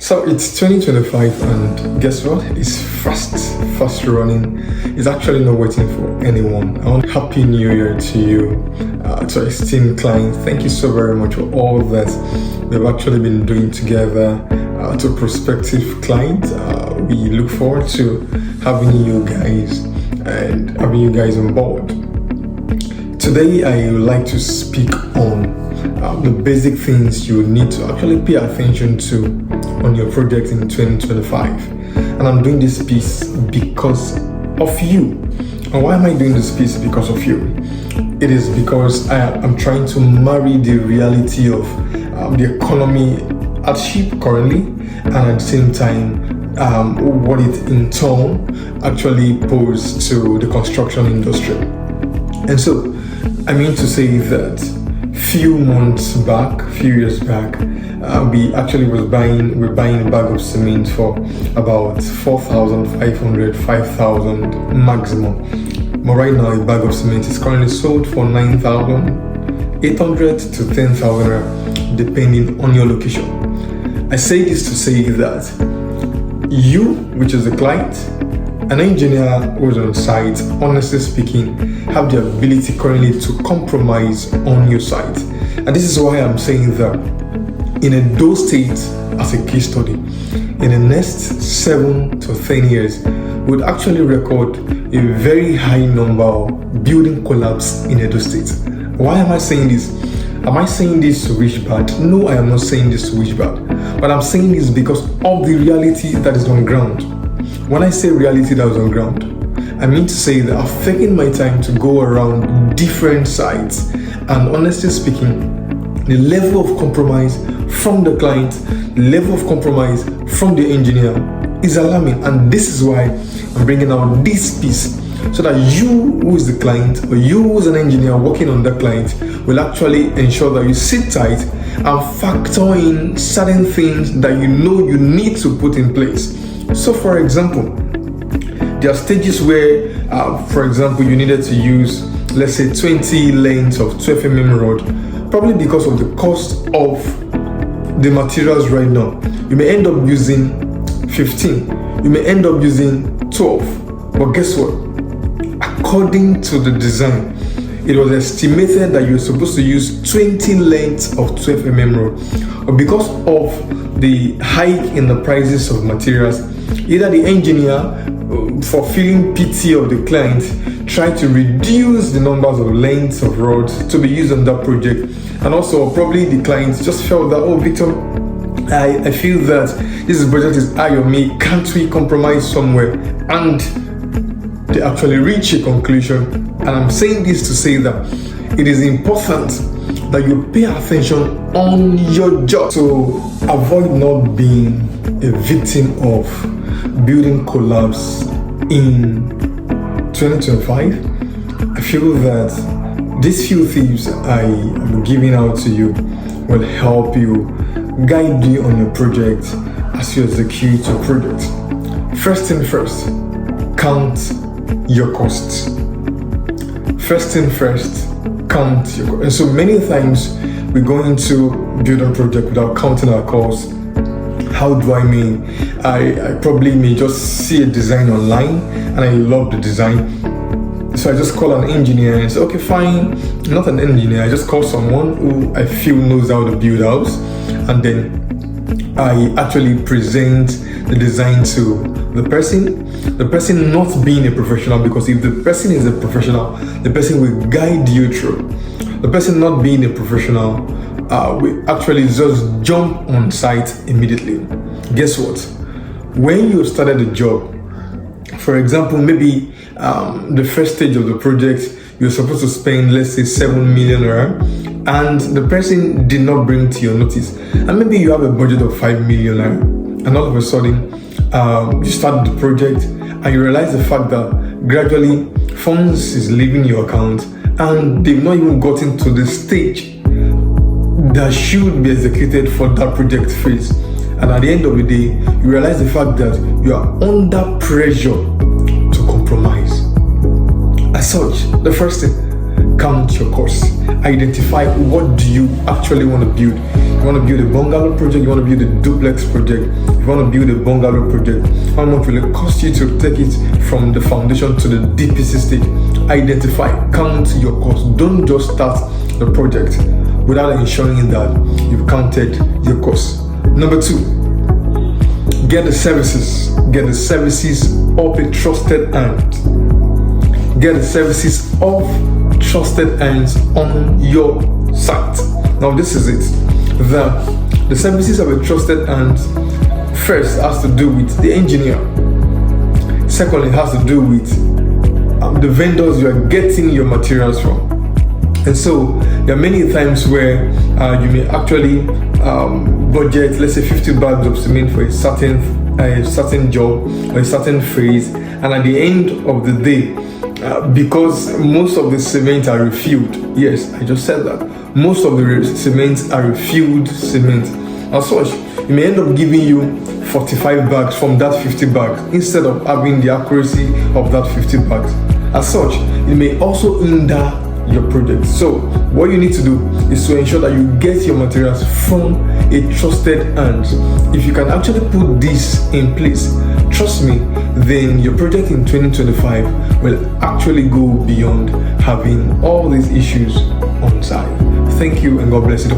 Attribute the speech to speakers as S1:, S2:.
S1: So it's 2025, and guess what? It's fast running. It's actually not waiting for anyone. I want Happy New Year to you, to our esteemed client. Thank you so very much for all that we've actually been doing together. To prospective client, we look forward to having you guys on board. Today, I would like to speak on the basic things you need to actually pay attention to on your project in 2025. And I'm doing this piece because of you. And why am I doing this piece? Because of you. It is because I'm trying to marry the reality of the economy at ship currently, and at the same time what it in turn actually poses to the construction industry. And so I mean to say that few years back, we actually we're buying a bag of cement for about 4,500, 5,000 maximum. But right now, a bag of cement is currently sold for 9,800 to 10,000, depending on your location. I say this to say that you, which is the client, an engineer who's on site, honestly speaking, have the ability currently to compromise on your site. And this is why I'm saying that in those states, as a case study, in the next 7 to 10 years, would actually record a very high number of building collapse in Edo State. Why am I saying this? Am I saying this to wish bad? No, I am not saying this to wish bad. But I'm saying this because of the reality that is on ground. When I say reality that is on ground, I mean to say that I've taken my time to go around different sites, and honestly speaking, the level of compromise from the client, the level of compromise from the engineer is alarming. And this is why I'm bringing out this piece, so that you who is the client, or you who is an engineer working on the client, will actually ensure that you sit tight and factor in certain things that you know you need to put in place. So for example, there are stages where, for example, you needed to use, let's say, 20 lengths of 12 mm rod, probably because of the cost of the materials right now. You may end up using 15, you may end up using 12, but guess what? According to the design, it was estimated that you're supposed to use 20 lengths of 12 mm rod. But because of the hike in the prices of materials, either the engineer, for feeling pity of the client, tried to reduce the numbers of lengths of rods to be used on that project. And also probably the client just felt that, oh, Victor, I feel that this project is high on me, can't we compromise somewhere? And they actually reach a conclusion. And I'm saying this to say that it is important that you pay attention on your job to avoid not being a victim of building collapse in 2025. I feel that these few tips I am giving out to you will help you, guide you on your project as you execute your project. First thing first, count your costs. First thing first, count your costs. And so many times we go into build a project without counting our costs. How do I mean? I probably may just see a design online and I love the design. So I just call an engineer and say, okay, fine, not an engineer, I just call someone who I feel knows how to build house, and then I actually present the design to the person not being a professional, because if the person is a professional, the person will guide you through. The person not being a professional we actually just jump on site immediately. Guess what? When you started the job, for example, maybe the first stage of the project, you're supposed to spend, let's say, 7 million rand, and the person did not bring to your notice. And maybe you have a budget of 5 million rand, and all of a sudden, you start the project and you realize the fact that gradually funds is leaving your account and they've not even gotten to the stage that should be executed for that project phase. And at the end of the day, you realize the fact that you are under pressure to compromise. As such, the first thing, count your costs. Identify what do you actually want to build. You want to build a bungalow project, you want to build a duplex project, you want to build a bungalow project, how much will it cost you to take it from the foundation to the DPC stage? Identify, count your costs. Don't just start the project without ensuring that you've counted your costs. Number 2, get the services. Get the services of a trusted hand. Get the services of trusted hands on your site. Now this is it. The services of a trusted hand first has to do with the engineer. Secondly, it has to do with the vendors you are getting your materials from. And so there are many times where you may actually budget, let's say 50 bags of cement for a certain job or a certain phase, and at the end of the day, because most of the cement are refilled, yes, I just said that, most of the cements are refilled cement. As such, it may end up giving you 45 bags from that 50 bags instead of having the accuracy of that 50 bags. As such, it may also hinder your project. So what you need to do is to ensure that you get your materials from a trusted hand. If you can actually put this in place, trust me, then your project in 2025 will actually go beyond having all these issues on site. Thank you and God bless you.